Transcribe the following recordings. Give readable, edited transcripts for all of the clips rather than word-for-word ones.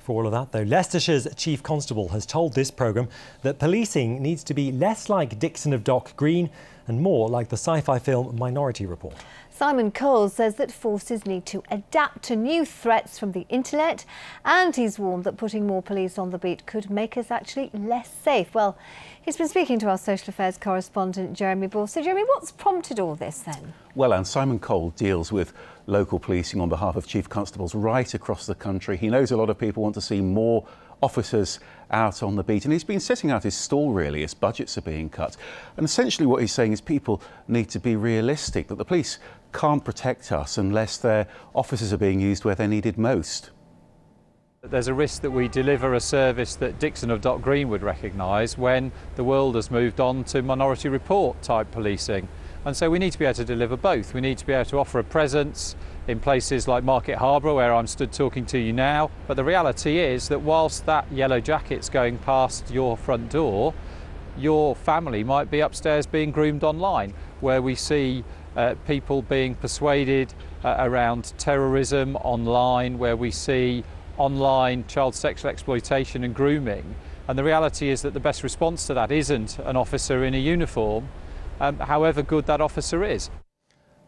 for all of that, though. Leicestershire's Chief Constable has told this programme that policing needs to be less like Dixon of Dock Green and more like the sci-fi film Minority Report. Simon Cole says that forces need to adapt to new threats from the internet, and he's warned that putting more police on the beat could make us actually less safe. Well, he's been speaking to our social affairs correspondent Jeremy Ball. So, Jeremy, what's prompted all this then? Well, and Simon Cole deals with local policing on behalf of Chief Constables right across the country. He knows a lot of people want to see more officers out on the beat, and he's been sitting out his stall really as budgets are being cut. And essentially what he's saying is people need to be realistic, that the police can't protect us unless their officers are being used where they're needed most. There's a risk that we deliver a service that Dixon of Dock Green would recognise when the world has moved on to Minority Report type policing. And so we need to be able to deliver both. We need to be able to offer a presence in places like Market Harbour, where I'm stood talking to you now. But the reality is that whilst that yellow jacket's going past your front door, your family might be upstairs being groomed online, where we see people being persuaded around terrorism online, where we see online child sexual exploitation and grooming. And the reality is that the best response to that isn't an officer in a uniform, however good that officer is.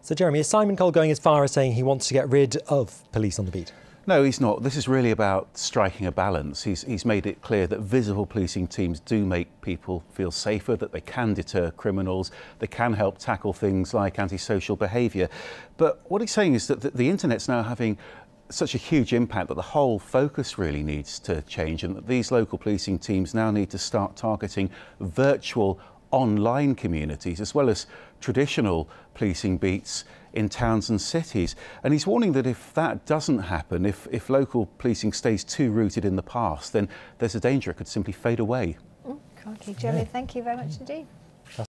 So, Jeremy, is Simon Cole going as far as saying he wants to get rid of police on the beat? No, he's not. This is really about striking a balance. He's made it clear that visible policing teams do make people feel safer, that they can deter criminals, they can help tackle things like antisocial behaviour. But what he's saying is that the internet's now having such a huge impact that the whole focus really needs to change, and that these local policing teams now need to start targeting virtual online communities as well as traditional policing beats in towns and cities. And he's warning that if that doesn't happen, if local policing stays too rooted in the past, then there's a danger it could simply fade away. Crikey, Jeremy, thank you very much indeed.